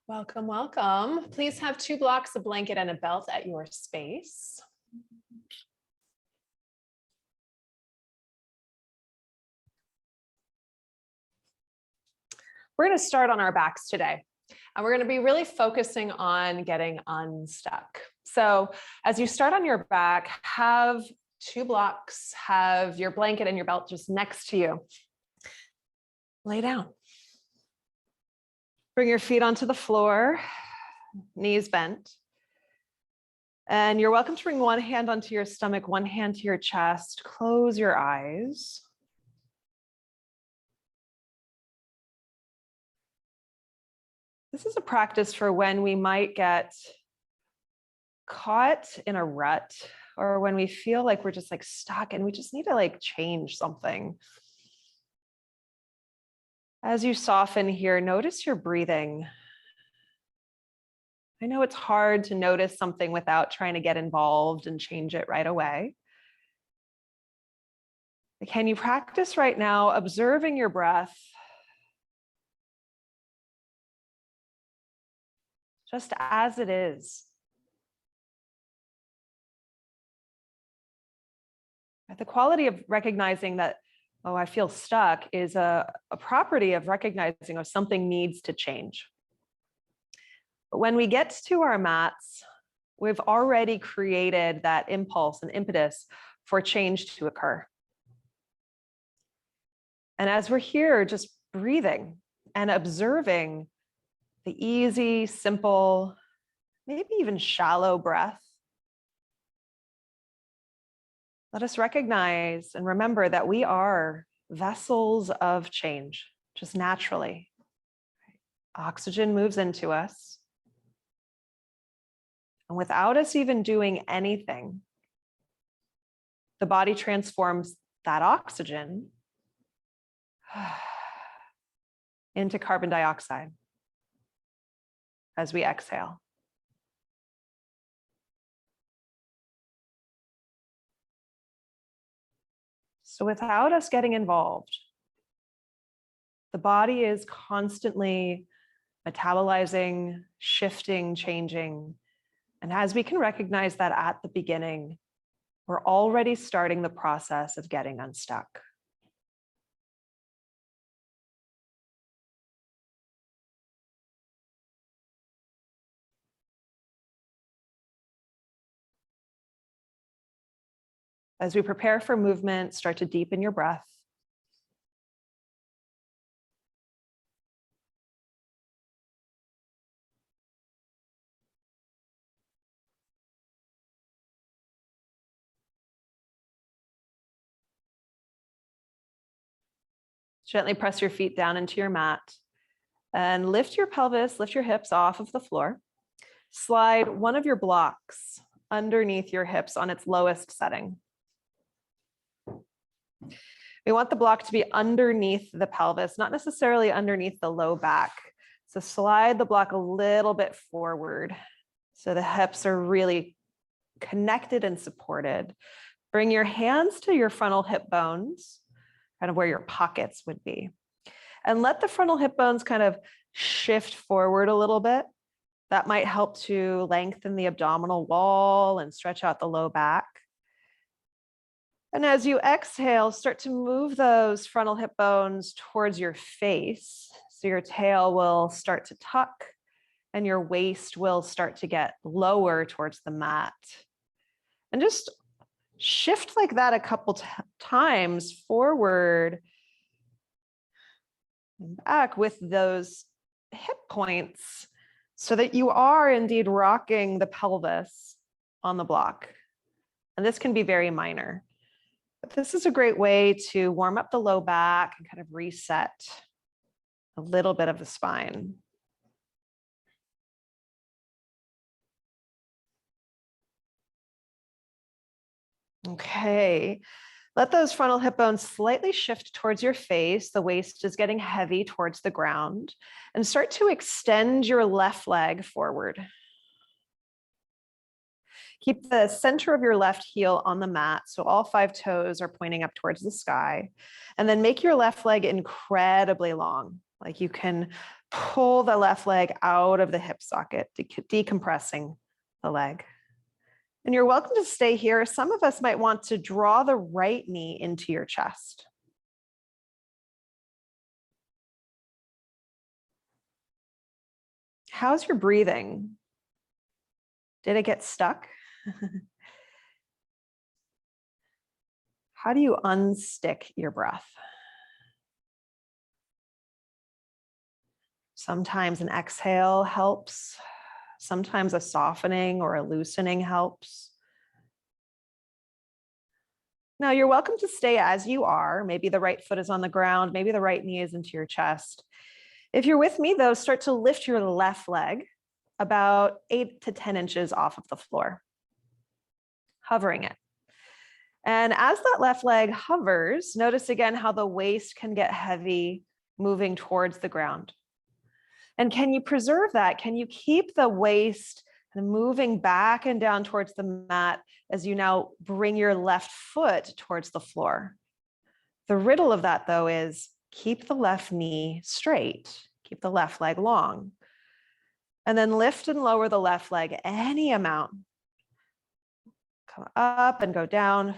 Welcome, welcome. Please have 2 blocks, a blanket, and a belt at your space. We're going to start on our backs today, and we're going to be really focusing on getting unstuck. So as you start on your back, have 2 blocks, have your blanket and your belt just next to you. Lay down. Bring your feet onto the floor, knees bent. And you're welcome to bring one hand onto your stomach, one hand to your chest. Close your eyes. This is a practice for when we might get caught in a rut, or when we feel like we're just like stuck and we just need to change something. As you soften here, notice your breathing. I know it's hard to notice something without trying to get involved and change it right away. But can you practice right now observing your breath just as it is? The quality of recognizing that, oh, I feel stuck is a property of recognizing, oh, something needs to change. But when we get to our mats, we've already created that impulse and impetus for change to occur. And as we're here, just breathing and observing the easy, simple, maybe even shallow breath, let us recognize and remember that we are vessels of change, just naturally. Oxygen moves into us. And without us even doing anything, the body transforms that oxygen into carbon dioxide as we exhale. So without us getting involved, the body is constantly metabolizing, shifting, changing. And as we can recognize that at the beginning, we're already starting the process of getting unstuck. As we prepare for movement, start to deepen your breath. Gently press your feet down into your mat and lift your pelvis, lift your hips off of the floor. Slide one of your blocks underneath your hips on its lowest setting. We want the block to be underneath the pelvis, not necessarily underneath the low back. So slide the block a little bit forward so the hips are really connected and supported. Bring your hands to your frontal hip bones, kind of where your pockets would be. And let the frontal hip bones kind of shift forward a little bit. That might help to lengthen the abdominal wall and stretch out the low back. And as you exhale, start to move those frontal hip bones towards your face. So your tail will start to tuck and your waist will start to get lower towards the mat. And just shift like that a couple times forward and back with those hip points so that you are indeed rocking the pelvis on the block. And this can be very minor. But this is a great way to warm up the low back and kind of reset a little bit of the spine. Okay, let those frontal hip bones slightly shift towards your face. The waist is getting heavy towards the ground, and start to extend your left leg forward. Keep the center of your left heel on the mat, so all 5 toes are pointing up towards the sky. And then make your left leg incredibly long, Like you can pull the left leg out of the hip socket, decompressing the leg. And you're welcome to stay here. Some of us might want to draw the right knee into your chest. How's your breathing? Did it get stuck? How do you unstick your breath? Sometimes an exhale helps. Sometimes a softening or a loosening helps. Now you're welcome to stay as you are. Maybe the right foot is on the ground. Maybe the right knee is into your chest. If you're with me though, start to lift your left leg about 8 to 10 inches off of the floor, hovering it. And as that left leg hovers, notice again how the waist can get heavy moving towards the ground. And can you preserve that? Can you keep the waist moving back and down towards the mat as you now bring your left foot towards the floor? The riddle of that though is keep the left knee straight, keep the left leg long, and then lift and lower the left leg any amount. Come up and go down.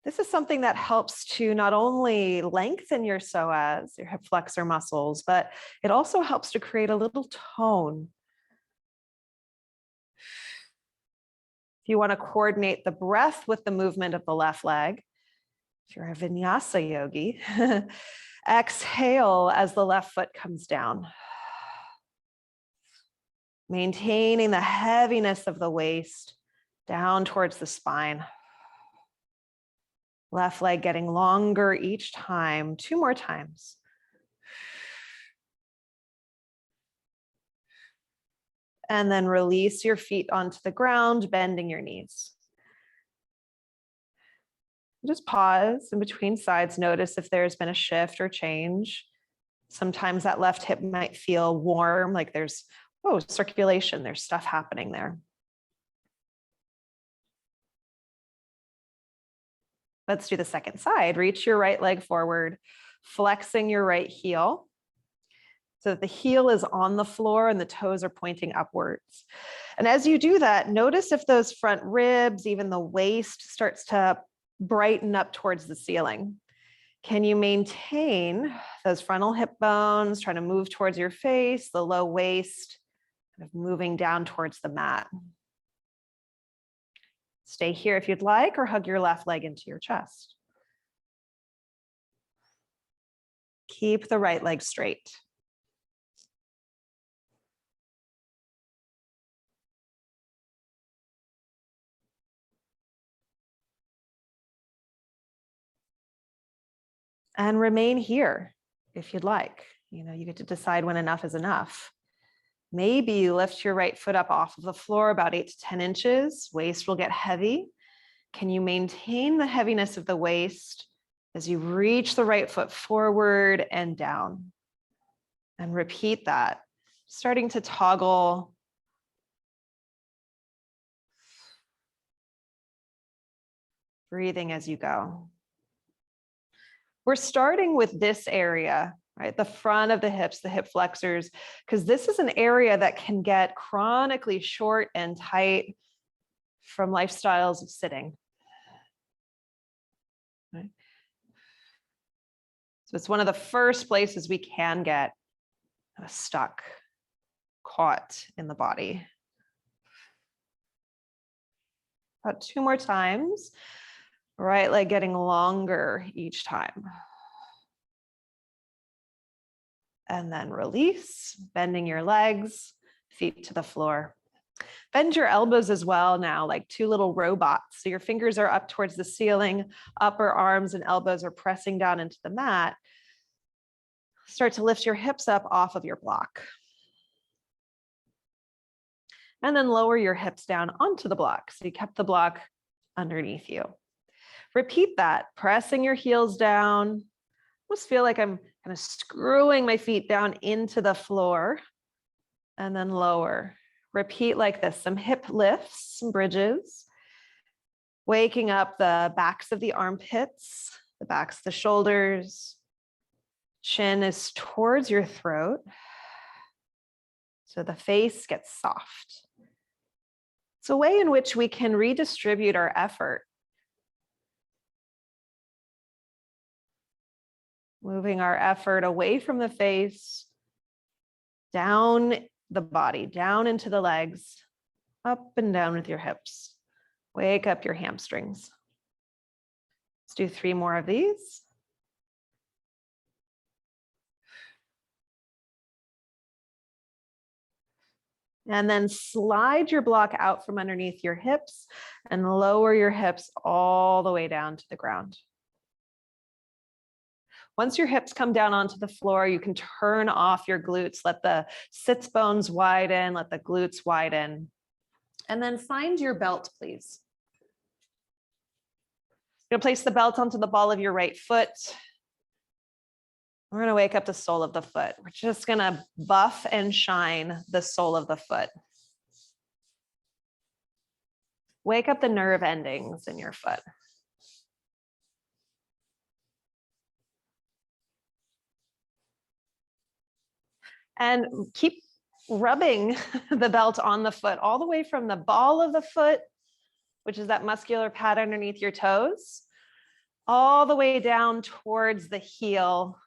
This is something that helps to not only lengthen your psoas, your hip flexor muscles, but it also helps to create a little tone. If you want to coordinate the breath with the movement of the left leg, if you're a Vinyasa yogi, exhale as the left foot comes down. Maintaining the heaviness of the waist down towards the spine. Left leg getting longer each time. 2 more times. And then release your feet onto the ground, bending your knees. Just pause in between sides. Notice if there's been a shift or change. Sometimes that left hip might feel warm, like there's circulation, there's stuff happening there. Let's do the second side. Reach your right leg forward, flexing your right heel so that the heel is on the floor and the toes are pointing upwards. And as you do that, notice if those front ribs, even the waist, starts to brighten up towards the ceiling. Can you maintain those frontal hip bones, trying to move towards your face, the low waist, kind of moving down towards the mat? Stay here if you'd like, or hug your left leg into your chest. Keep the right leg straight. And remain here if you'd like. You get to decide when enough is enough. Maybe you lift your right foot up off of the floor about 8 to 10 inches. Waist will get heavy. Can you maintain the heaviness of the waist as you reach the right foot forward and down? And repeat that, starting to toggle. Breathing as you go. We're starting with this area, right? The front of the hips, the hip flexors, because this is an area that can get chronically short and tight from lifestyles of sitting. Right? So it's one of the first places we can get stuck, caught in the body. About 2 more times. Right leg getting longer each time. And then release, bending your legs, feet to the floor. Bend your elbows as well now, like 2 little robots. So your fingers are up towards the ceiling, upper arms and elbows are pressing down into the mat. Start to lift your hips up off of your block. And then lower your hips down onto the block. So you kept the block underneath you. Repeat that, pressing your heels down. Almost feel like I'm kind of screwing my feet down into the floor and then lower. Repeat like this, some hip lifts, some bridges, waking up the backs of the armpits, the backs of the shoulders, Chin is towards your throat. So the face gets soft. It's a way in which we can redistribute our effort. Moving our effort away from the face, down the body, down into the legs, up and down with your hips. Wake up your hamstrings. Let's do 3 more of these. And then slide your block out from underneath your hips and lower your hips all the way down to the ground. Once your hips come down onto the floor, you can turn off your glutes. Let the sits bones widen, let the glutes widen. And then find your belt, please. You're gonna place the belt onto the ball of your right foot. We're gonna wake up the sole of the foot. We're just gonna buff and shine the sole of the foot. Wake up the nerve endings in your foot. And keep rubbing the belt on the foot all the way from the ball of the foot, which is that muscular pad underneath your toes, all the way down towards the heel.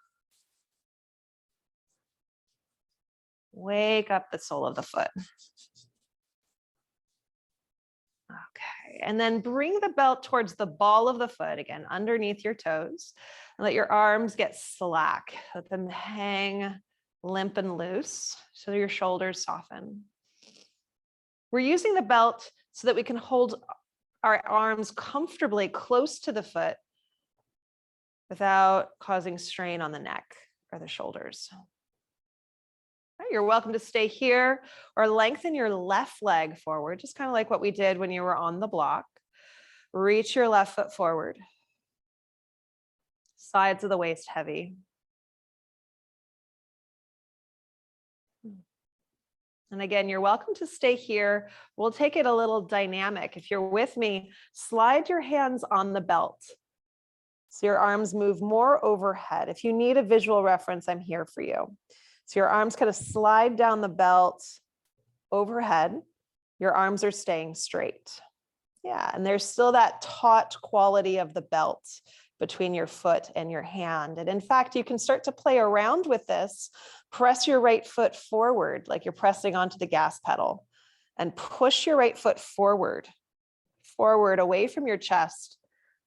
Wake up the sole of the foot. Okay, and then bring the belt towards the ball of the foot, again, underneath your toes, and let your arms get slack. Let them hang limp and loose so your shoulders soften. We're using the belt so that we can hold our arms comfortably close to the foot without causing strain on the neck or the shoulders. You're welcome to stay here or lengthen your left leg forward, just kind of like what we did when you were on the block. Reach your left foot forward. Sides of the waist heavy. And again, you're welcome to stay here. We'll take it a little dynamic. If you're with me, slide your hands on the belt. So your arms move more overhead. If you need a visual reference, I'm here for you. So your arms kind of slide down the belt overhead. Your arms are staying straight. Yeah, and there's still that taut quality of the belt between your foot and your hand. And in fact, you can start to play around with this. Press your right foot forward like you're pressing onto the gas pedal, and push your right foot forward away from your chest.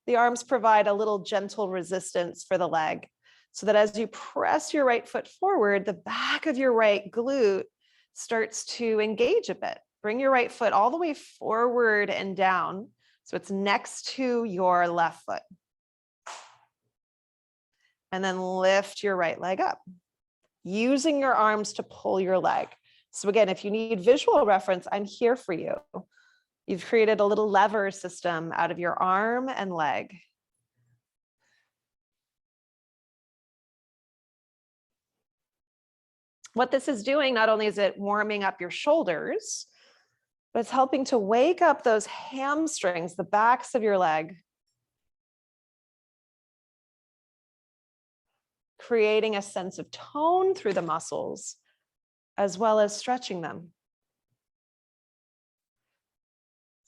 The arms provide a little gentle resistance for the leg, so that as you press your right foot forward, the back of your right glute starts to engage a bit. Bring your right foot all the way forward and down, so it's next to your left foot. And then lift your right leg up, using your arms to pull your leg. So again, if you need visual reference, I'm here for you. You've created a little lever system out of your arm and leg. What this is doing, not only is it warming up your shoulders, but it's helping to wake up those hamstrings, the backs of your leg, creating a sense of tone through the muscles, as well as stretching them.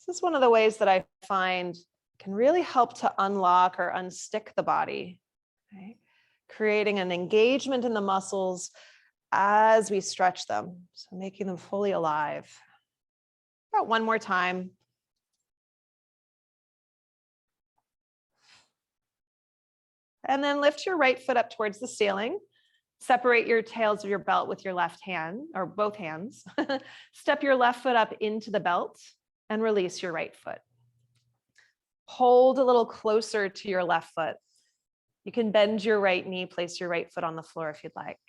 This is one of the ways that I find can really help to unlock or unstick the body, right? Creating an engagement in the muscles as we stretch them, so making them fully alive. About one more time. And then lift your right foot up towards the ceiling. Separate your tails of your belt with your left hand, or both hands. Step your left foot up into the belt and release your right foot. Hold a little closer to your left foot. You can bend your right knee, place your right foot on the floor if you'd like.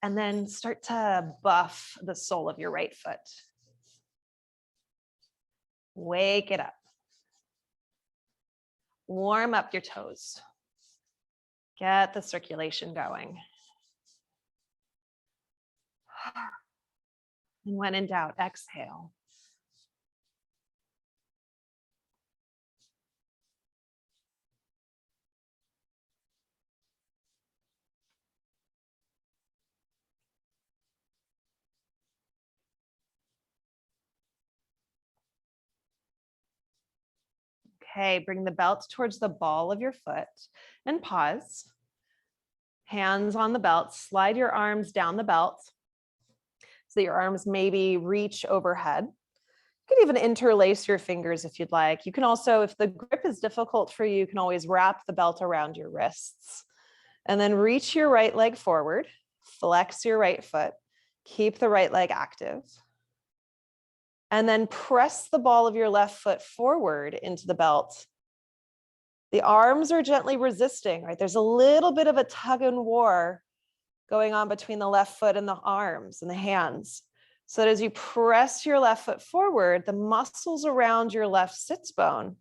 And then start to buff the sole of your right foot. Wake it up. Warm up your toes. Get the circulation going. And when in doubt, exhale. Okay, bring the belt towards the ball of your foot and pause. Hands on the belt, slide your arms down the belt so that your arms maybe reach overhead. You can even interlace your fingers if you'd like. You can also, if the grip is difficult for you, you can always wrap the belt around your wrists. And then reach your right leg forward, flex your right foot, keep the right leg active. And then press the ball of your left foot forward into the belt. The arms are gently resisting, right? There's a little bit of a tug and war going on between the left foot and the arms and the hands. So that as you press your left foot forward, the muscles around your left sits bone,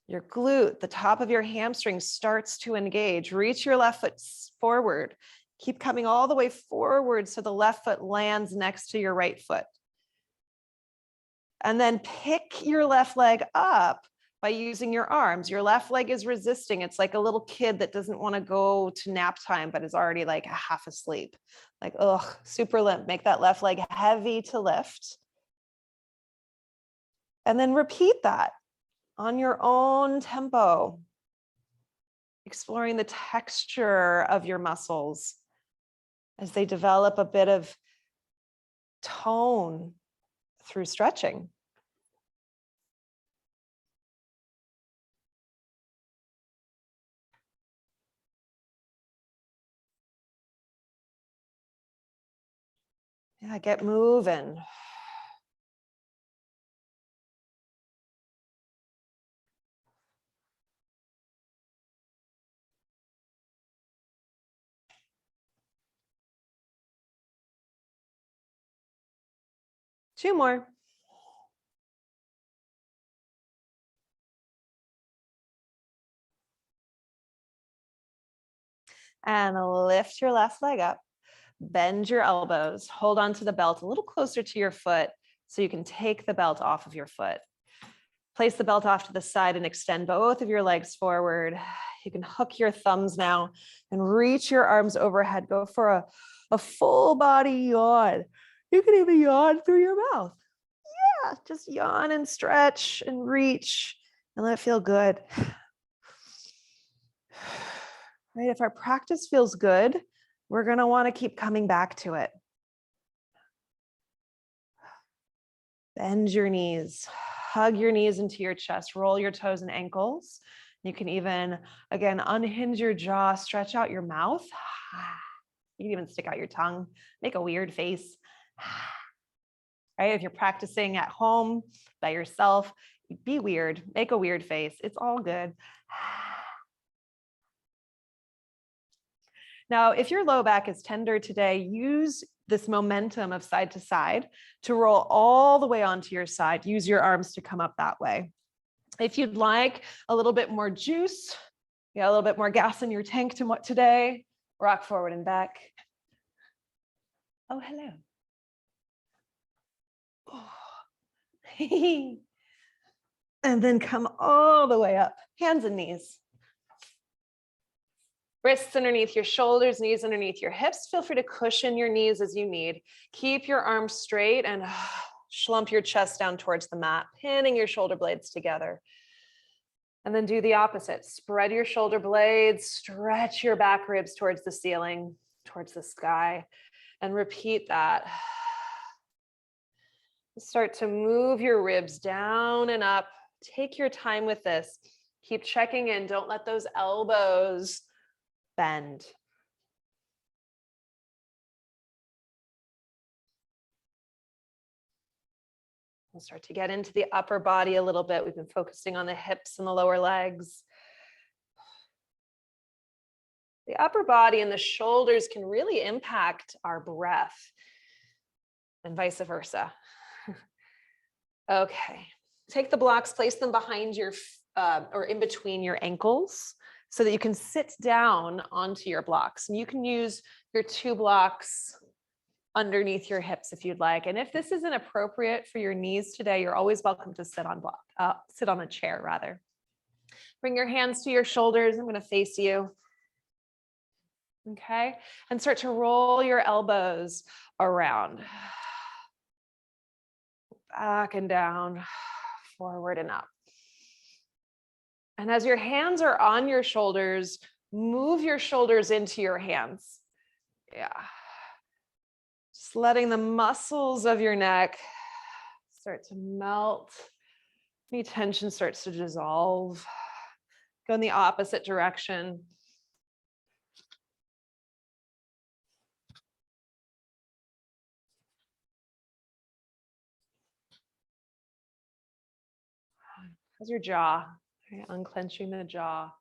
your glute, the top of your hamstring starts to engage. Reach your left foot forward. Keep coming all the way forward so the left foot lands next to your right foot. And then pick your left leg up by using your arms. Your left leg is resisting. It's like a little kid that doesn't want to go to nap time, but is already like half asleep. Like, ugh, super limp. Make that left leg heavy to lift. And then repeat that on your own tempo, exploring the texture of your muscles as they develop a bit of tone through stretching. Yeah, get moving. Two more. And lift your left leg up. Bend your elbows. Hold on to the belt a little closer to your foot so you can take the belt off of your foot. Place the belt off to the side and extend both of your legs forward. You can hook your thumbs now and reach your arms overhead. Go for a full body yawn. You can even yawn through your mouth. Yeah, just yawn and stretch and reach and let it feel good. Right? If our practice feels good, we're going to want to keep coming back to it. Bend your knees, hug your knees into your chest, roll your toes and ankles. You can even, again, unhinge your jaw, stretch out your mouth. You can even stick out your tongue, make a weird face. Right? If you're practicing at home by yourself, be weird, make a weird face. It's all good. Now, if your low back is tender today, use this momentum of side to side to roll all the way onto your side. Use your arms to come up that way. If you'd like a little bit more juice, a little bit more gas in your tank today, rock forward and back. Oh, hello. Oh. And then come all the way up, hands and knees. Wrists underneath your shoulders, knees underneath your hips. Feel free to cushion your knees as you need. Keep your arms straight and slump your chest down towards the mat, pinning your shoulder blades together. And then do the opposite. Spread your shoulder blades, stretch your back ribs towards the ceiling, towards the sky, and repeat that. Start to move your ribs down and up. Take your time with this. Keep checking in. Don't let those elbows bend. We'll start to get into the upper body a little bit. We've been focusing on the hips and the lower legs. The upper body and the shoulders can really impact our breath and vice versa. Okay, take the blocks, place them behind your or in between your ankles so that you can sit down onto your blocks. And you can use your two blocks underneath your hips if you'd like. And if this isn't appropriate for your knees today, you're always welcome to sit on a chair rather. Bring your hands to your shoulders. I'm going to face you. Okay, and start to roll your elbows around. Back and down, forward and up. And as your hands are on your shoulders, move your shoulders into your hands. Yeah. Just letting the muscles of your neck start to melt. Any tension starts to dissolve. Go in the opposite direction. How's your jaw? Okay, unclenching the jaw.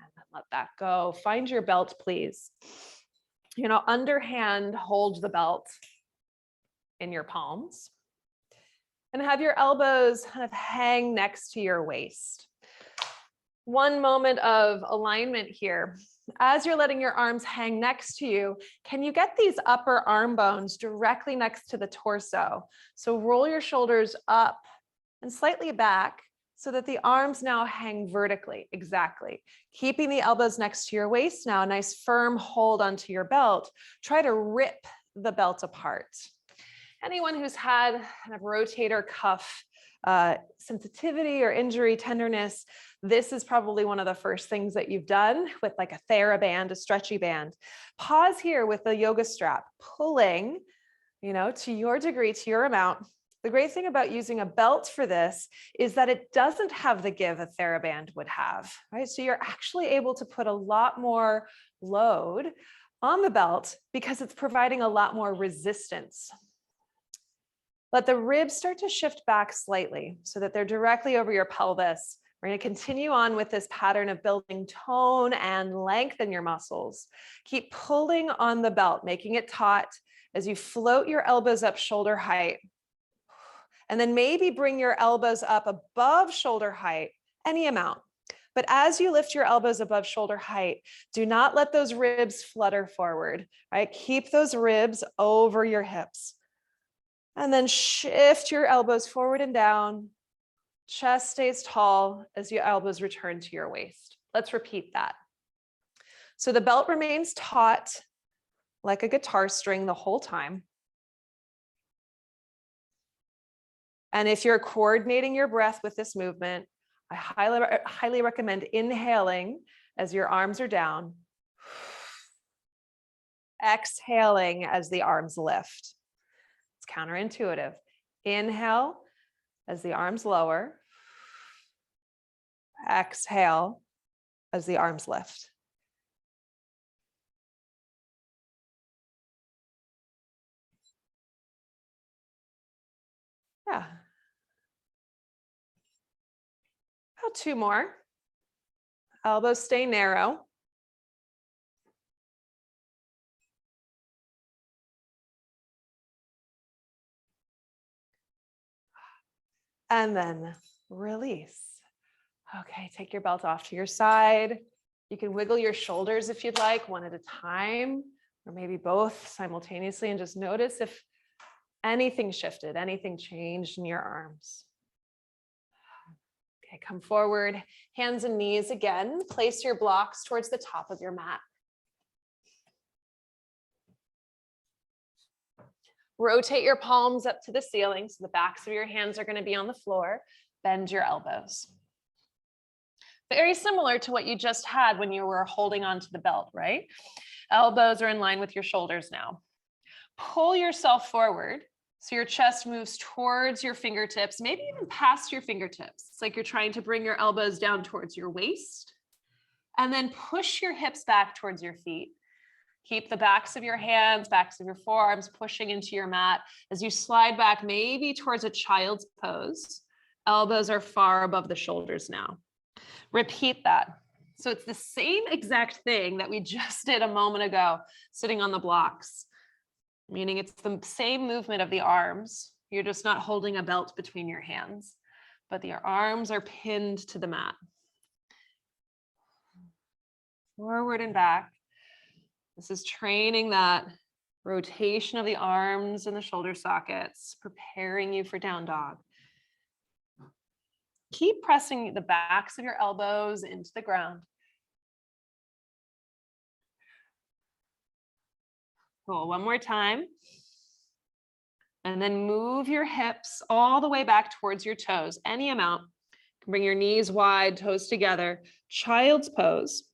And then let that go. Find your belt, please. Underhand, hold the belt in your palms. And have your elbows kind of hang next to your waist. One moment of alignment here. As you're letting your arms hang next to you, can you get these upper arm bones directly next to the torso? So roll your shoulders up and slightly back so that the arms now hang vertically. Exactly. Keeping the elbows next to your waist now, a nice firm hold onto your belt. Try to rip the belt apart. Anyone who's had kind of rotator cuff sensitivity or injury, tenderness, this is probably one of the first things that you've done with like a TheraBand, a stretchy band. Pause here with the yoga strap, pulling, to your degree, to your amount. The great thing about using a belt for this is that it doesn't have the give a TheraBand would have, right? So you're actually able to put a lot more load on the belt because it's providing a lot more resistance. Let the ribs start to shift back slightly so that they're directly over your pelvis. We're going to continue on with this pattern of building tone and length in your muscles. Keep pulling on the belt, making it taut as you float your elbows up shoulder height. And then maybe bring your elbows up above shoulder height, any amount. But as you lift your elbows above shoulder height, do not let those ribs flutter forward, right? Keep those ribs over your hips. And then shift your elbows forward and down. Chest stays tall as your elbows return to your waist. Let's repeat that. So the belt remains taut like a guitar string the whole time. And if you're coordinating your breath with this movement, I highly recommend inhaling as your arms are down. Exhaling as the arms lift. It's counterintuitive. Inhale as the arms lower. Exhale as the arms lift. Yeah. About two more. Elbows stay narrow. And then release. Okay, take your belt off to your side. You can wiggle your shoulders if you'd like, one at a time, or maybe both simultaneously, and just notice if anything shifted, anything changed in your arms. Okay, come forward, hands and knees again. Place your blocks towards the top of your mat. Rotate your palms up to the ceiling, so the backs of your hands are going to be on the floor. Bend your elbows. Very similar to what you just had when you were holding onto the belt, right? Elbows are in line with your shoulders now. Pull yourself forward so your chest moves towards your fingertips, maybe even past your fingertips. It's like you're trying to bring your elbows down towards your waist, and then push your hips back towards your feet. Keep the backs of your hands, backs of your forearms pushing into your mat as you slide back maybe towards a child's pose. Elbows are far above the shoulders now. Repeat that. So it's the same exact thing that we just did a moment ago, sitting on the blocks, meaning it's the same movement of the arms. You're just not holding a belt between your hands, but your arms are pinned to the mat. Forward and back. This is training that rotation of the arms and the shoulder sockets, preparing you for down dog. Keep pressing the backs of your elbows into the ground. Cool, one more time. And then move your hips all the way back towards your toes, any amount. Bring your knees wide, toes together, child's pose.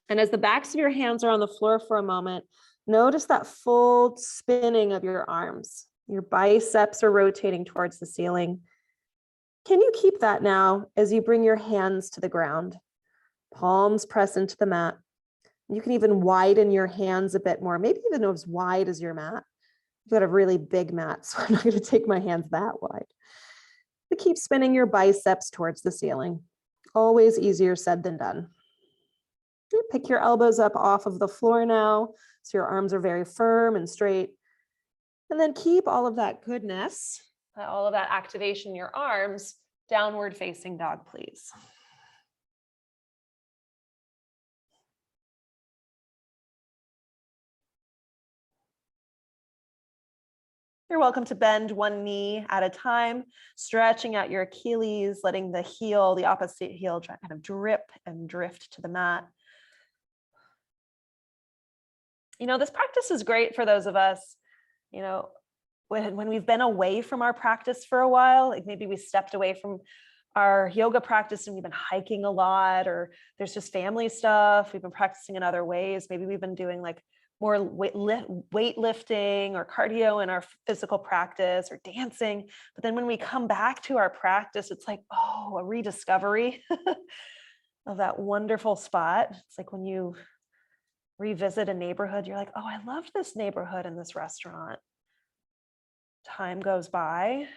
And as the backs of your hands are on the floor for a moment, notice that full spinning of your arms. Your biceps are rotating towards the ceiling. Can you keep that now as you bring your hands to the ground? Palms press into the mat. You can even widen your hands a bit more, maybe even as wide as your mat. You've got a really big mat, so I'm not going to take my hands that wide. But keep spinning your biceps towards the ceiling. Always easier said than done. Pick your elbows up off of the floor now, so your arms are very firm and straight. And then keep all of that goodness, all of that activation in your arms, downward facing dog, please. You're welcome to bend one knee at a time, stretching out your Achilles, letting the heel, the opposite heel, kind of drip and drift to the mat. You know, this practice is great for those of us, you know, when we've been away from our practice for a while, like maybe we stepped away from our yoga practice and we've been hiking a lot, or there's just family stuff. We've been practicing in other ways. Maybe we've been doing like more weightlifting or cardio in our physical practice or dancing. But then when we come back to our practice, it's like, oh, a rediscovery of that wonderful spot. It's like when you revisit a neighborhood, you're like, oh, I loved this neighborhood and this restaurant. Time goes by,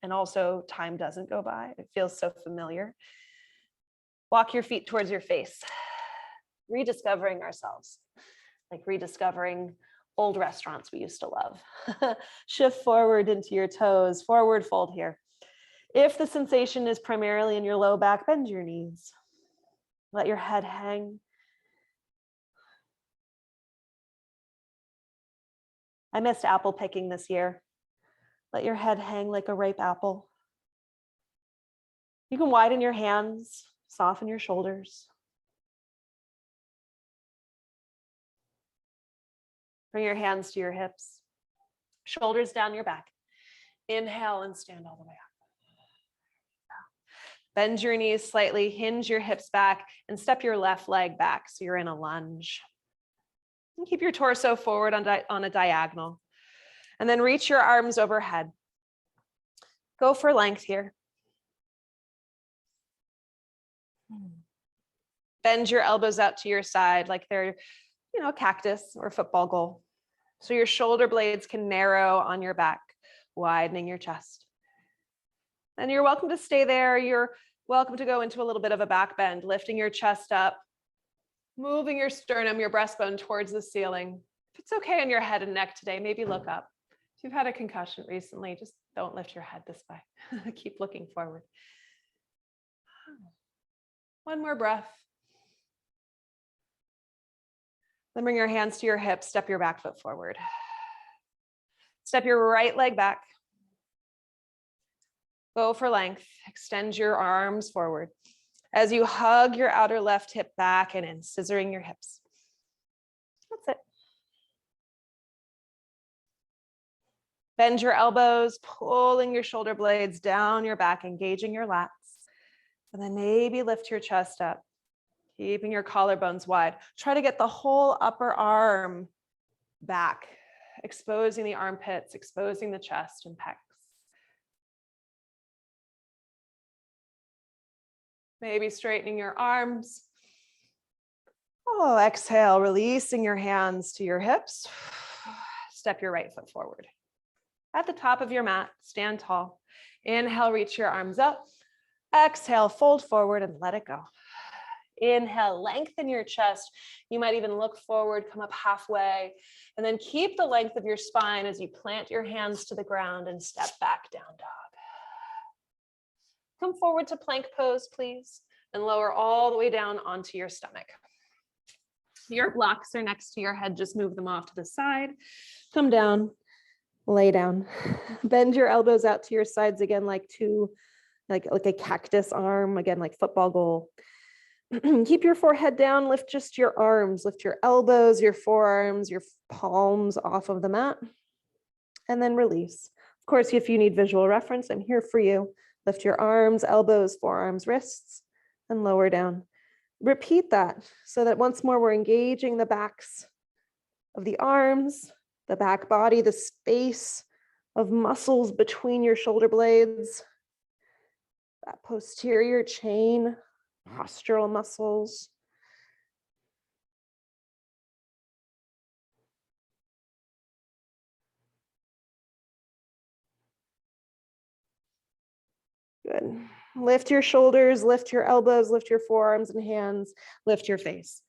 and also time doesn't go by. It feels so familiar. Walk your feet towards your face, rediscovering ourselves, like rediscovering old restaurants we used to love. Shift forward into your toes, forward fold here. If the sensation is primarily in your low back, bend your knees. Let your head hang. I missed apple picking this year. Let your head hang like a ripe apple. You can widen your hands, soften your shoulders. Bring your hands to your hips, shoulders down your back. Inhale and stand all the way up. Bend your knees slightly, hinge your hips back, and step your left leg back so you're in a lunge. And keep your torso forward on a diagonal. And then reach your arms overhead. Go for length here. Bend your elbows out to your side like they're, you know, a cactus or a football goal. So your shoulder blades can narrow on your back, widening your chest. And you're welcome to stay there. You're welcome to go into a little bit of a back bend, lifting your chest up, moving your sternum, your breastbone towards the ceiling. If it's okay on your head and neck today, maybe look up. If you've had a concussion recently, just don't lift your head this way. Keep looking forward. One more breath. Then bring your hands to your hips, step your back foot forward. Step your right leg back. Go for length, extend your arms forward. As you hug your outer left hip back and in, scissoring your hips. That's it. Bend your elbows, pulling your shoulder blades down your back, engaging your lats. And then maybe lift your chest up, keeping your collarbones wide. Try to get the whole upper arm back, exposing the armpits, exposing the chest and pecs. Maybe straightening your arms. Oh, exhale, releasing your hands to your hips. Step your right foot forward. At the top of your mat, stand tall. Inhale, reach your arms up. Exhale, fold forward and let it go. Inhale, lengthen your chest. You might even look forward, come up halfway, and then keep the length of your spine as you plant your hands to the ground and step back, down dog. Come forward to plank pose, please, and lower all the way down onto your stomach. Your blocks are next to your head. Just move them off to the side. Come down, lay down. Bend your elbows out to your sides again, like a cactus arm, again, like football goal. Keep your forehead down, lift just your arms, lift your elbows, your forearms, your palms off of the mat. and then release. Of course, if you need visual reference, I'm here for you. Lift your arms, elbows, forearms, wrists, and lower down. Repeat that so that once more we're engaging the backs of the arms, the back body, the space of muscles between your shoulder blades, that posterior chain, postural muscles. Good. Lift your shoulders, lift your elbows, lift your forearms and hands, lift your face.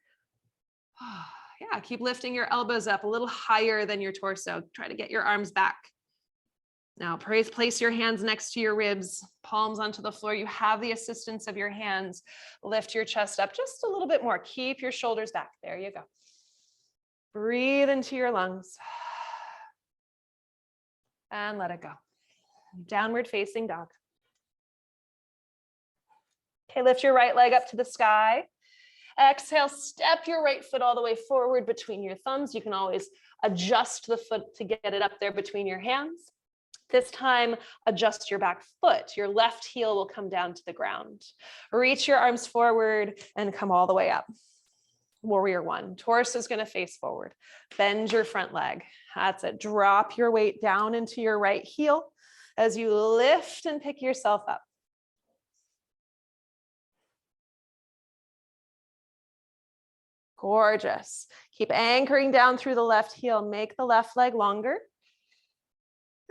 Yeah, keep lifting your elbows up a little higher than your torso. Try to get your arms back. Now, place your hands next to your ribs, palms onto the floor. You have the assistance of your hands. Lift your chest up just a little bit more. Keep your shoulders back. There you go. Breathe into your lungs. And let it go. Downward facing dog. Okay, lift your right leg up to the sky. Exhale, step your right foot all the way forward between your thumbs. You can always adjust the foot to get it up there between your hands. This time, adjust your back foot. Your left heel will come down to the ground. Reach your arms forward and come all the way up. Warrior one. Torso is going to face forward. Bend your front leg. That's it. Drop your weight down into your right heel as you lift and pick yourself up. Gorgeous. Keep anchoring down through the left heel. Make the left leg longer.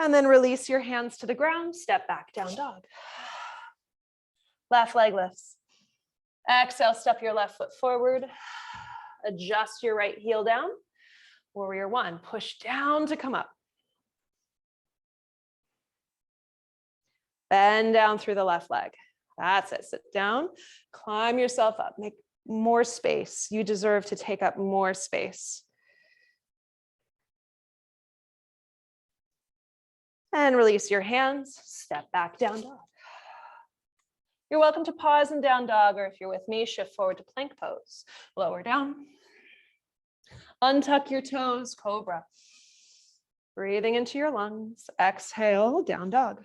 And then release your hands to the ground. Step back, down dog. Left leg lifts. Exhale, step your left foot forward. Adjust your right heel down. Warrior one. Push down to come up. Bend down through the left leg. That's it. Sit down. Climb yourself up. Make more space. You deserve to take up more space. And release your hands. Step back, down dog. You're welcome to pause in down dog, or if you're with me, shift forward to plank pose. Lower down. Untuck your toes, cobra. Breathing into your lungs. Exhale, down dog.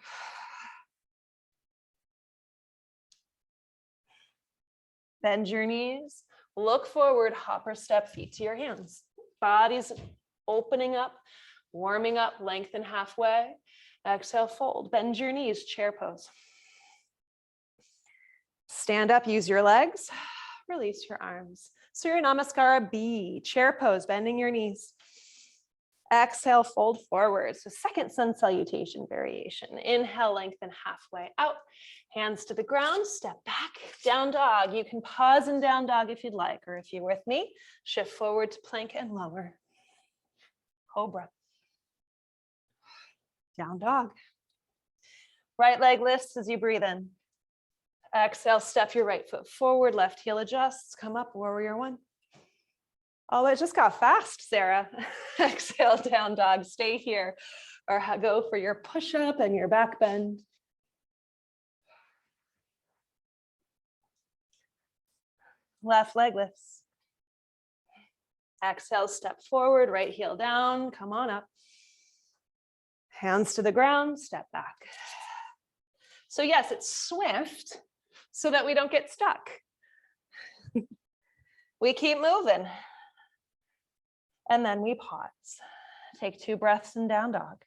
Bend your knees. Look forward, hopper step, feet to your hands. Body's opening up, warming up, lengthen halfway. Exhale, fold. Bend your knees, chair pose. Stand up, use your legs. Release your arms. Surya Namaskara B, chair pose, bending your knees. Exhale, fold forward. So second sun salutation variation. Inhale, lengthen halfway out. Hands to the ground, step back, down dog. You can pause in down dog if you'd like, or if you're with me, shift forward to plank and lower. Cobra. Down dog. Right leg lifts as you breathe in. Exhale, step your right foot forward, left heel adjusts, come up, warrior one. Oh, it just got fast, Sarah. Exhale, down dog, stay here, or go for your push-up and your back bend. Left leg lifts. Exhale, step forward, right heel down, come on up. Hands to the ground, step back. So yes, it's swift so that we don't get stuck. We keep moving. And then we pause. Take 2 breaths in down dog.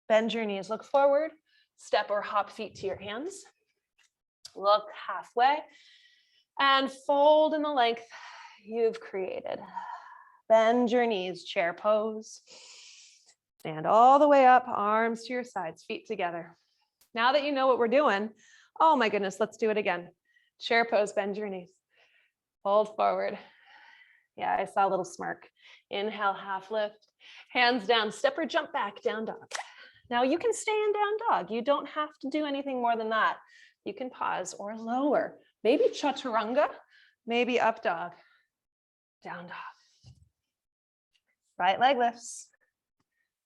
Bend your knees, look forward, step or hop feet to your hands. Look halfway and fold in the length you've created. Bend your knees, chair pose. Stand all the way up, arms to your sides, feet together. Now that you know what we're doing, oh my goodness, let's do it again. Chair pose, bend your knees. Fold forward. Yeah, I saw a little smirk. Inhale, half lift. Hands down, step or jump back, down dog. Now you can stay in down dog. You don't have to do anything more than that. You can pause or lower. Maybe chaturanga, maybe up dog, down dog. Right leg lifts.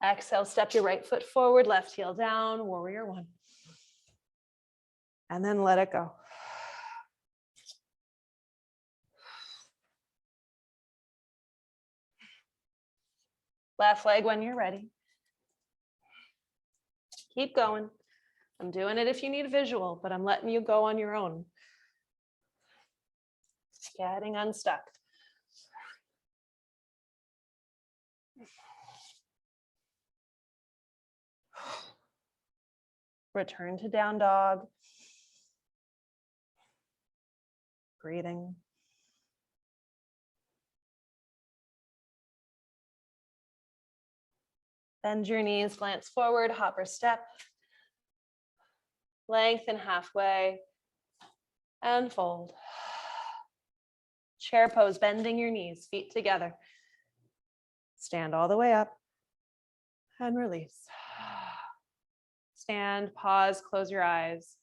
Exhale, step your right foot forward, left heel down, warrior one. And then let it go. Left leg when you're ready. Keep going. I'm doing it if you need a visual, but I'm letting you go on your own. Getting unstuck. Return to down dog. Breathing. Bend your knees, glance forward, hopper step. Lengthen halfway and fold. Chair pose, bending your knees, feet together. Stand all the way up and release. Stand, pause, close your eyes.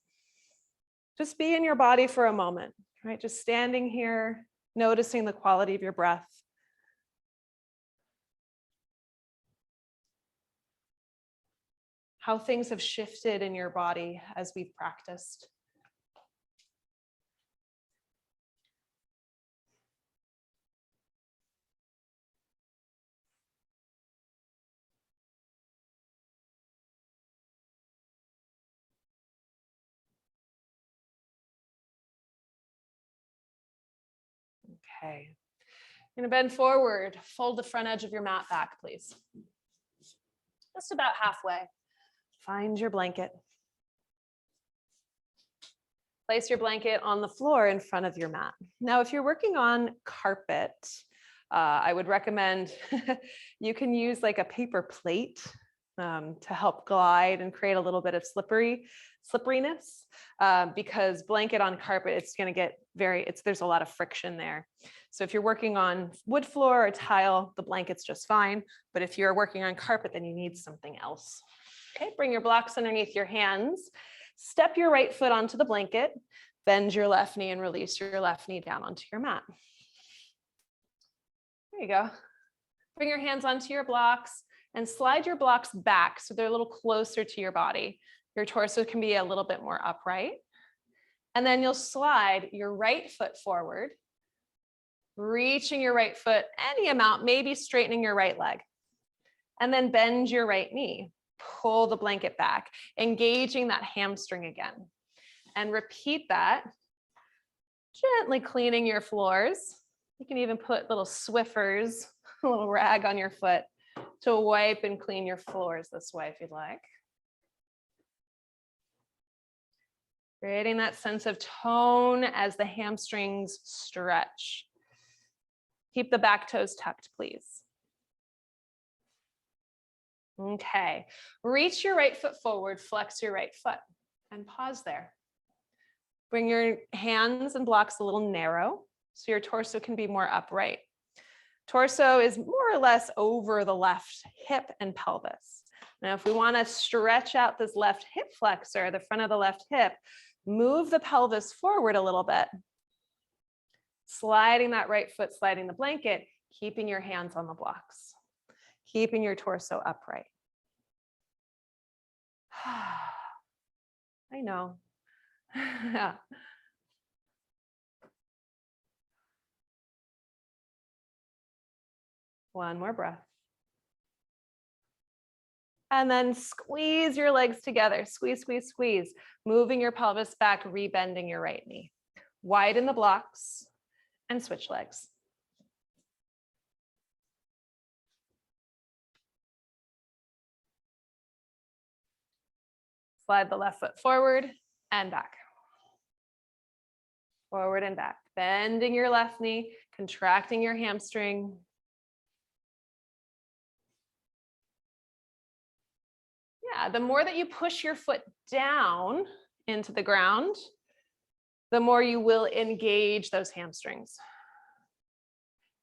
Just be in your body for a moment, right? Just standing here, noticing the quality of your breath. How things have shifted in your body as we've practiced. Okay. You're gonna bend forward, fold the front edge of your mat back, please. Just about halfway. Find your blanket. Place your blanket on the floor in front of your mat. Now, if you're working on carpet, I would recommend you can use like a paper plate to help glide and create a little bit of slipperiness, because blanket on carpet, it's going to get there's a lot of friction there. So if you're working on wood floor or tile, the blanket's just fine. But if you're working on carpet, then you need something else. Okay, bring your blocks underneath your hands. Step your right foot onto the blanket, bend your left knee and release your left knee down onto your mat. There you go. Bring your hands onto your blocks and slide your blocks back so they're a little closer to your body. Your torso can be a little bit more upright. And then you'll slide your right foot forward, reaching your right foot any amount, maybe straightening your right leg. And then bend your right knee. Pull the blanket back, engaging that hamstring again. And repeat that, gently cleaning your floors. You can even put little Swiffers, a little rag on your foot to wipe and clean your floors this way if you'd like. Creating that sense of tone as the hamstrings stretch. Keep the back toes tucked, please. Okay, reach your right foot forward, flex your right foot, and pause there. Bring your hands and blocks a little narrow so your torso can be more upright. Torso is more or less over the left hip and pelvis. Now, if we want to stretch out this left hip flexor, the front of the left hip, move the pelvis forward a little bit. Sliding that right foot, sliding the blanket, keeping your hands on the blocks. Keeping your torso upright. I know. Yeah. One more breath. And then squeeze your legs together. Squeeze, squeeze, squeeze. Moving your pelvis back, rebending your right knee. Widen the blocks and switch legs. Slide the left foot forward and back. Forward and back. Bending your left knee, contracting your hamstring. Yeah, the more that you push your foot down into the ground, the more you will engage those hamstrings.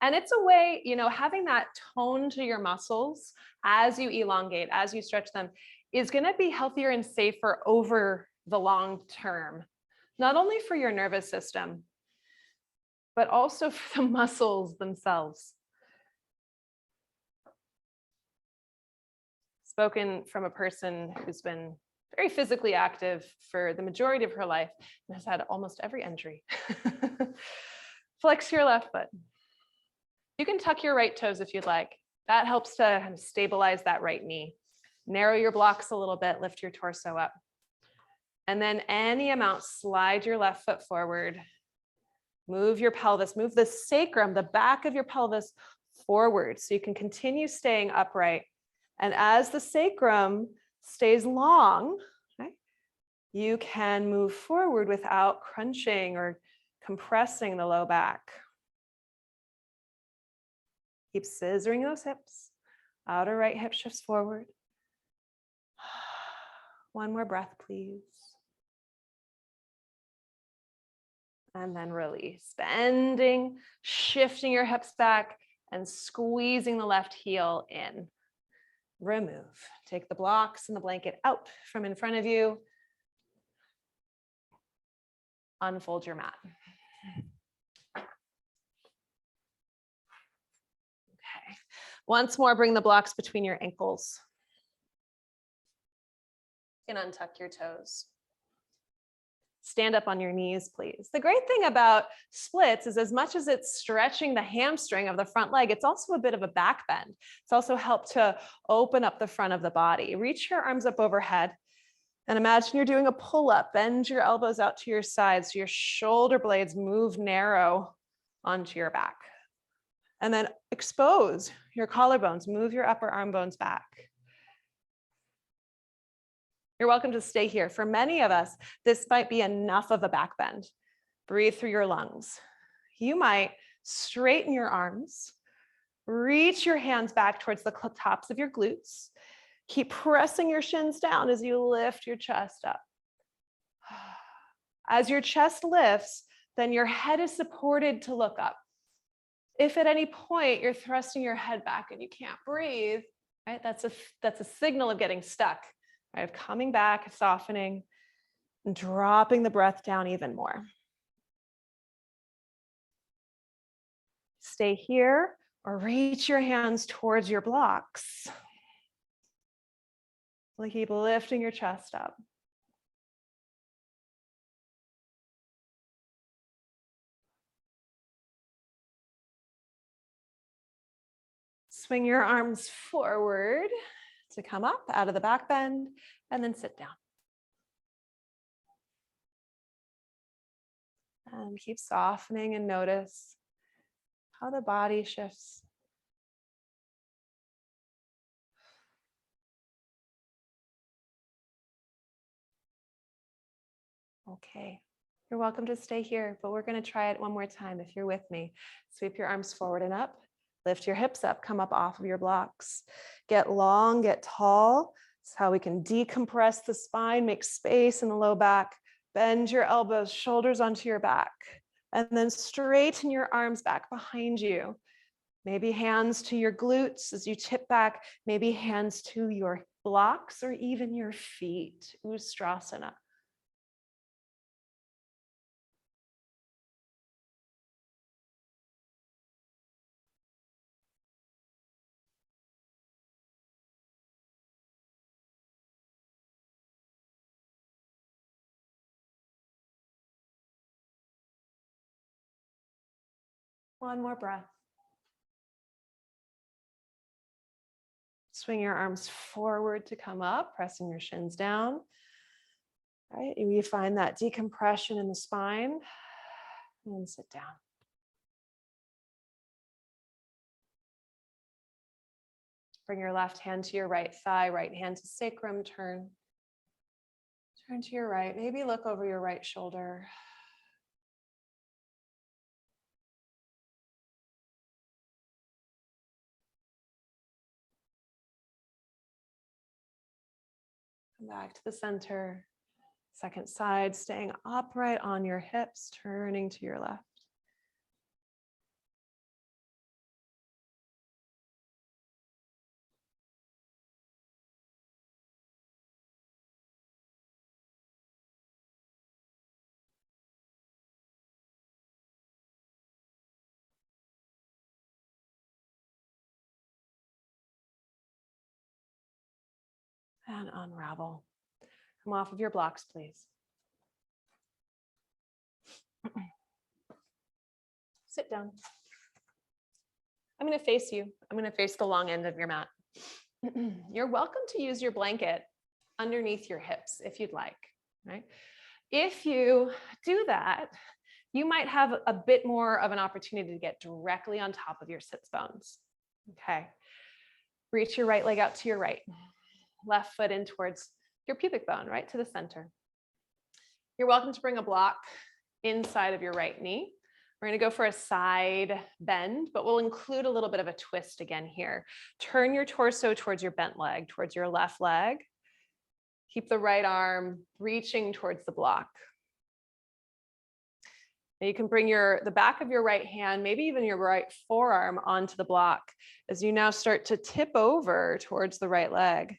And it's a way, having that tone to your muscles as you elongate, as you stretch them, is going to be healthier and safer over the long term, not only for your nervous system, but also for the muscles themselves. Spoken from a person who's been very physically active for the majority of her life and has had almost every injury. Flex your left foot. You can tuck your right toes if you'd like. That helps to kind of stabilize that right knee. Narrow your blocks a little bit, lift your torso up. And then any amount, slide your left foot forward. Move your pelvis, move the sacrum, the back of your pelvis forward so you can continue staying upright. And as the sacrum stays long, okay, you can move forward without crunching or compressing the low back. Keep scissoring those hips. Outer right hip shifts forward. One more breath, please. And then release, bending, shifting your hips back and squeezing the left heel in. Remove. Take the blocks and the blanket out from in front of you. Unfold your mat. Okay. Once more, bring the blocks between your ankles. You can untuck your toes. Stand up on your knees, please. The great thing about splits is as much as it's stretching the hamstring of the front leg, it's also a bit of a back bend. It's also helped to open up the front of the body. Reach your arms up overhead and imagine you're doing a pull-up. Bend your elbows out to your sides so your shoulder blades move narrow onto your back. And then expose your collarbones, move your upper arm bones back. You're welcome to stay here. For many of us, this might be enough of a back bend. Breathe through your lungs. You might straighten your arms, reach your hands back towards the tops of your glutes. Keep pressing your shins down as you lift your chest up. As your chest lifts, then your head is supported to look up. If at any point you're thrusting your head back and you can't breathe, right? That's a signal of getting stuck. Right, of coming back, softening, and dropping the breath down even more. Stay here or reach your hands towards your blocks. We'll keep lifting your chest up. Swing your arms forward to come up out of the back bend and then sit down. And keep softening and notice how the body shifts. Okay, you're welcome to stay here, but we're going to try it one more time if you're with me. Sweep your arms forward and up. Lift your hips up, come up off of your blocks. Get long, get tall. That's how we can decompress the spine, make space in the low back. Bend your elbows, shoulders onto your back. And then straighten your arms back behind you. Maybe hands to your glutes as you tip back. Maybe hands to your blocks or even your feet. Ustrasana. One more breath. Swing your arms forward to come up, pressing your shins down. All right, you find that decompression in the spine and sit down. Bring your left hand to your right thigh, right hand to sacrum, turn. Turn to your right, maybe look over your right shoulder. Come back to the center. Second side, staying upright on your hips, turning to your left. And unravel. Come off of your blocks, please. Sit down. I'm going to face you. I'm going to face the long end of your mat. You're welcome to use your blanket underneath your hips if you'd like, right? If you do that, you might have a bit more of an opportunity to get directly on top of your sits bones. Okay. Reach your right leg out to your right, left foot in towards your pubic bone, right to the center. You're welcome to bring a block inside of your right knee. We're going to go for a side bend, but we'll include a little bit of a twist again here. Turn your torso towards your bent leg, towards your left leg. Keep the right arm reaching towards the block. Now you can bring the back of your right hand, maybe even your right forearm onto the block as you now start to tip over towards the right leg.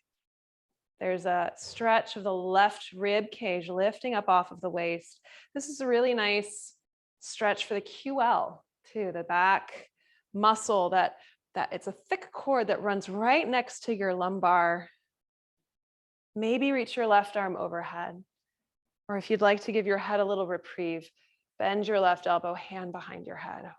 There's a stretch of the left rib cage lifting up off of the waist. This is a really nice stretch for the QL too, the back muscle that it's a thick cord that runs right next to your lumbar. Maybe reach your left arm overhead. Or if you'd like to give your head a little reprieve, bend your left elbow, hand behind your head.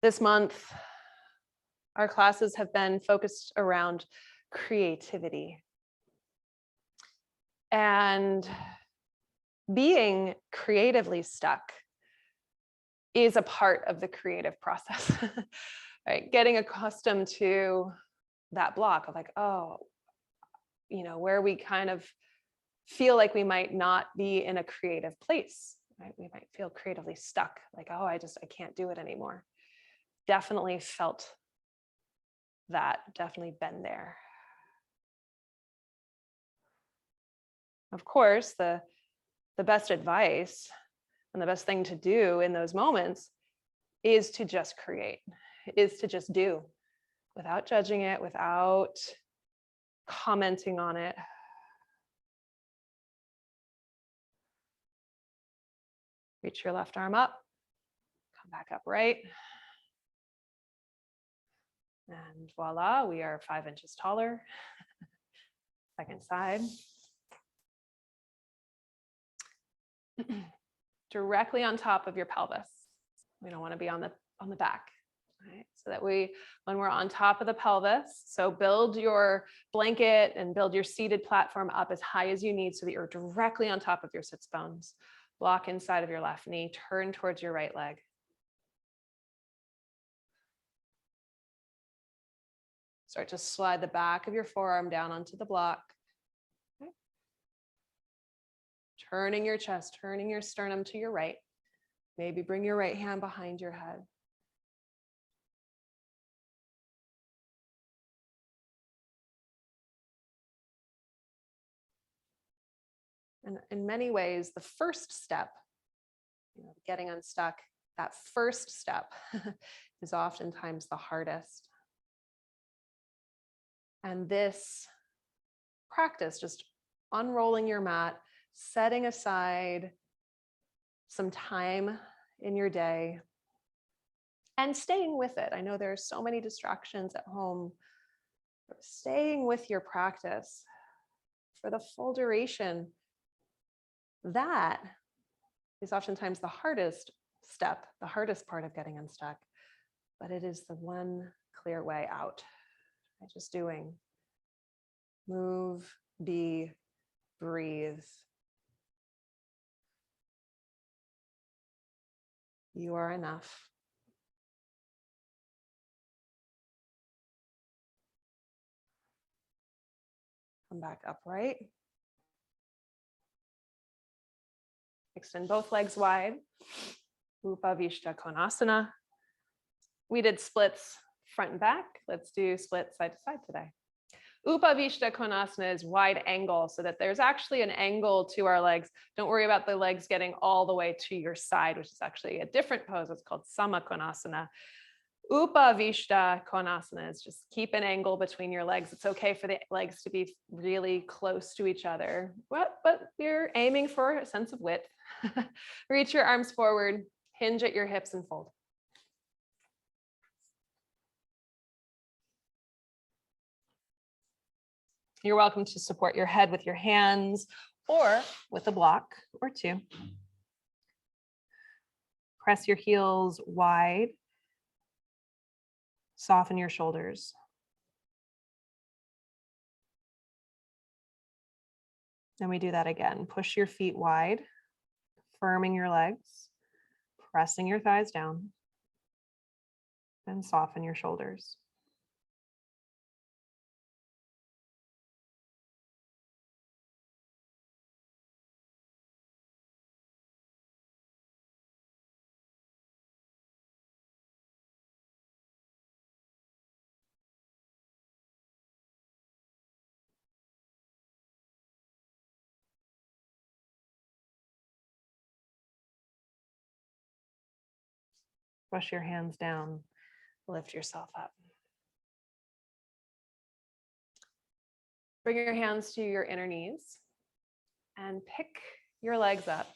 This month, our classes have been focused around creativity. And being creatively stuck is a part of the creative process, right? Getting accustomed to that block of like, oh, where we kind of feel like we might not be in a creative place, right? We might feel creatively stuck, like, oh, I can't do it anymore. Definitely felt that, definitely been there. Of course, the best advice and the best thing to do in those moments is to just create, is to just do without judging it, without commenting on it. Reach your left arm up, come back upright. And voila, we are 5 inches taller. Second side. Directly on top of your pelvis. We don't want to be on the back, right? So that when we're on top of the pelvis, so build your blanket and build your seated platform up as high as you need so that you're directly on top of your sits bones. Block inside of your left knee, turn towards your right leg. Start to slide the back of your forearm down onto the block. Okay. Turning your chest, turning your sternum to your right. Maybe bring your right hand behind your head. And in many ways, the first step, getting unstuck, that first step is oftentimes the hardest. And this practice, just unrolling your mat, setting aside some time in your day and staying with it. I know there are so many distractions at home. Staying with your practice for the full duration, that is oftentimes the hardest step, the hardest part of getting unstuck, but it is the one clear way out. Just doing, move, be, breathe. You are enough. Come back upright. Extend both legs wide. Upavishta Konasana. We did splits front and back. Let's do split side to side today. Upavishta Konasana is wide angle so that there's actually an angle to our legs. Don't worry about the legs getting all the way to your side, which is actually a different pose. It's called Sama Konasana. Upavishta Konasana is just keep an angle between your legs. It's okay for the legs to be really close to each other, but you're aiming for a sense of width. Reach your arms forward, hinge at your hips and fold. You're welcome to support your head with your hands or with a block or two. Press your heels wide. Soften your shoulders. And we do that again. Push your feet wide, firming your legs, pressing your thighs down, and soften your shoulders. Push your hands down, lift yourself up. Bring your hands to your inner knees and pick your legs up.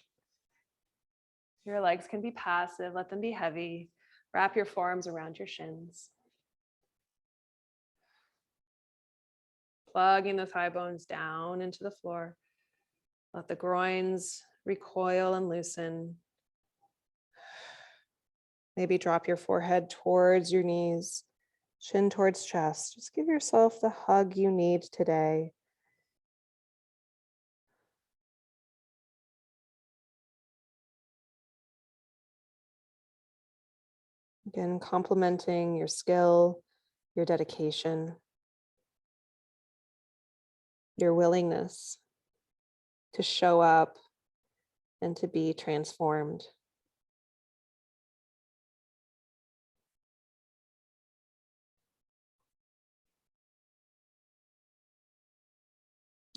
Your legs can be passive, let them be heavy. Wrap your forearms around your shins. Plugging the thigh bones down into the floor. Let the groins recoil and loosen. Maybe drop your forehead towards your knees, chin towards chest. Just give yourself the hug you need today. Again, complimenting your skill, your dedication, your willingness to show up and to be transformed.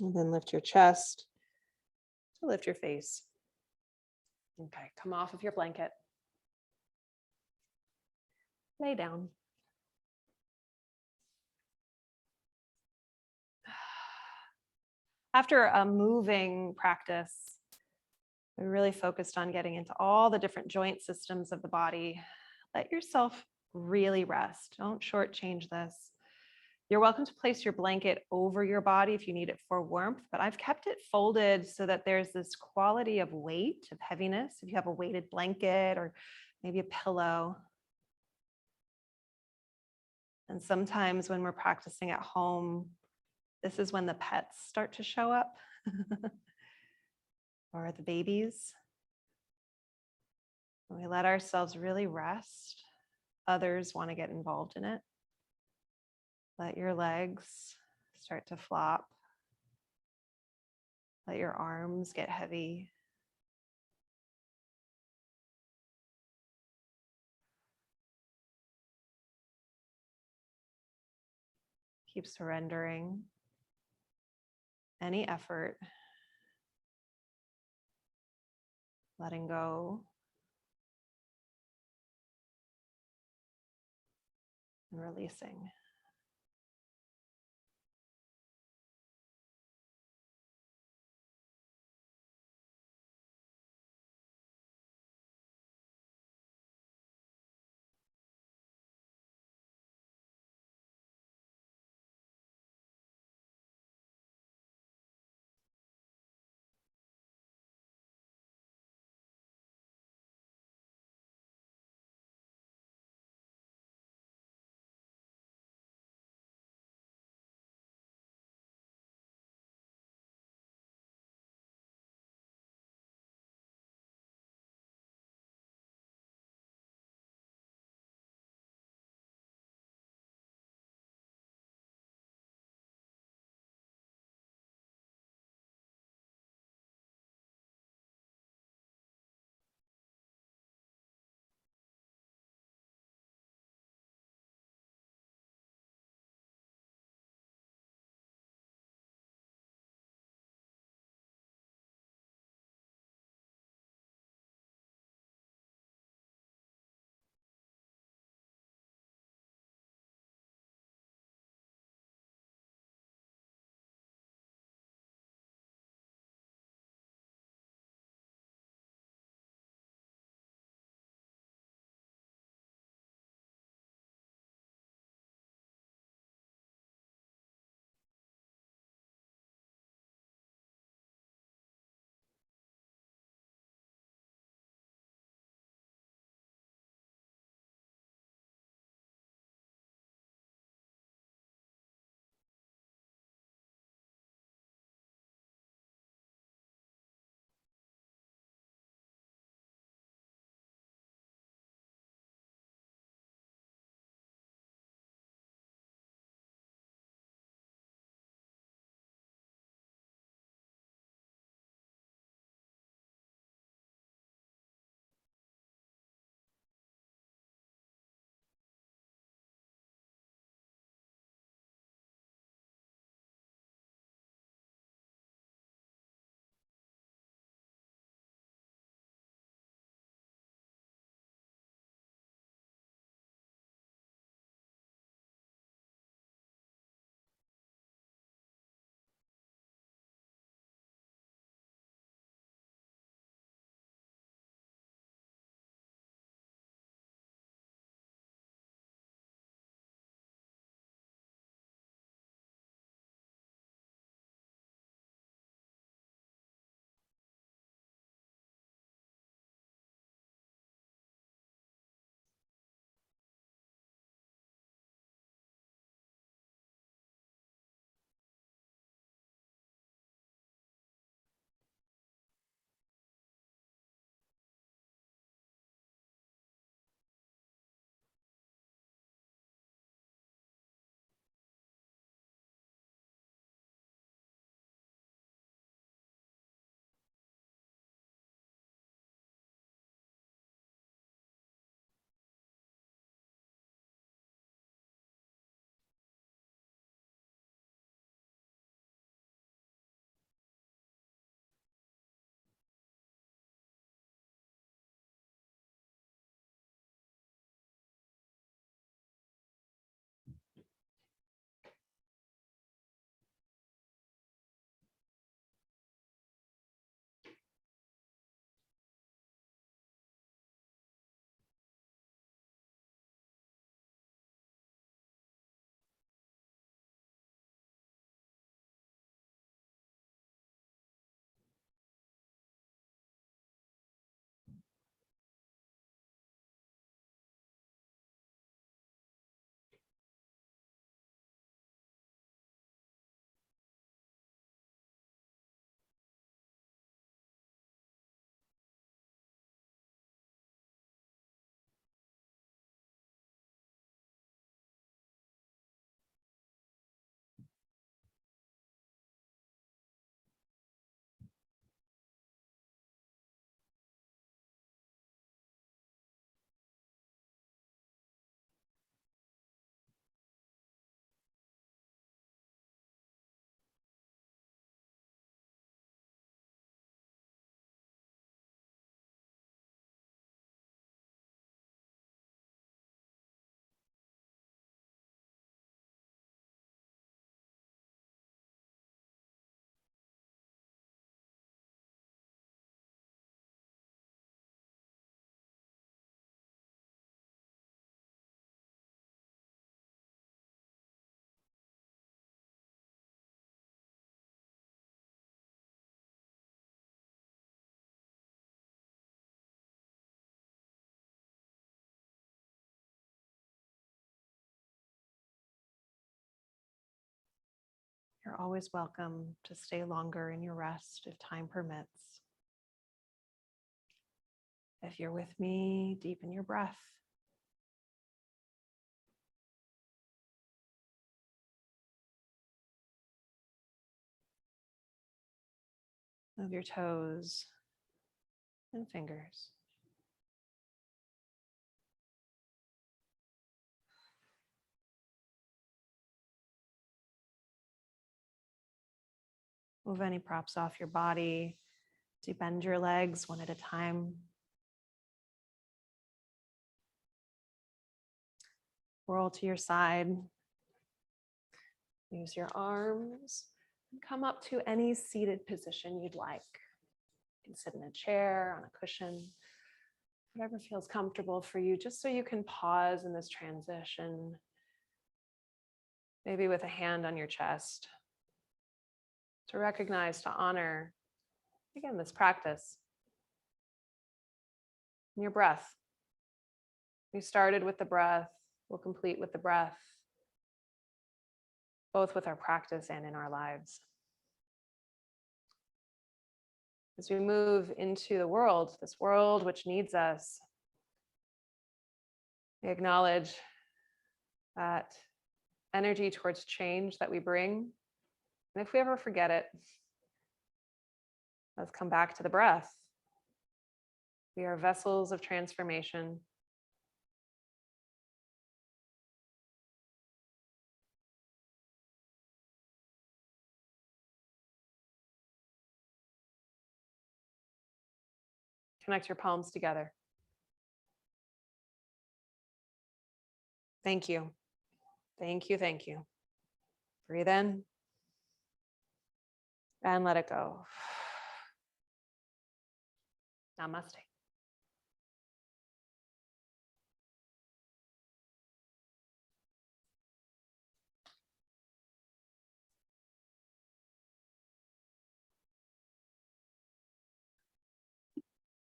And then lift your chest to lift your face. Okay, come off of your blanket. Lay down. After a moving practice, we really focused on getting into all the different joint systems of the body. Let yourself really rest. Don't shortchange this. You're welcome to place your blanket over your body if you need it for warmth, but I've kept it folded so that there's this quality of weight, of heaviness. If you have a weighted blanket or maybe a pillow. And sometimes when we're practicing at home, this is when the pets start to show up or the babies. When we let ourselves really rest, others want to get involved in it. Let your legs start to flop. Let your arms get heavy. Keep surrendering any effort, letting go, and releasing. You're always welcome to stay longer in your rest if time permits. If you're with me, deepen your breath. Move your toes and fingers. Move any props off your body. So you bend your legs one at a time. Roll to your side. Use your arms and come up to any seated position you'd like. You can sit in a chair, on a cushion, whatever feels comfortable for you, just so you can pause in this transition. Maybe with a hand on your chest to recognize, to honor, again, this practice. And your breath. We started with the breath. We'll complete with the breath, both with our practice and in our lives. As we move into the world, this world which needs us, we acknowledge that energy towards change that we bring. And if we ever forget it, let's come back to the breath. We are vessels of transformation. Connect your palms together. Thank you. Thank you. Thank you. Breathe in and let it go. Namaste.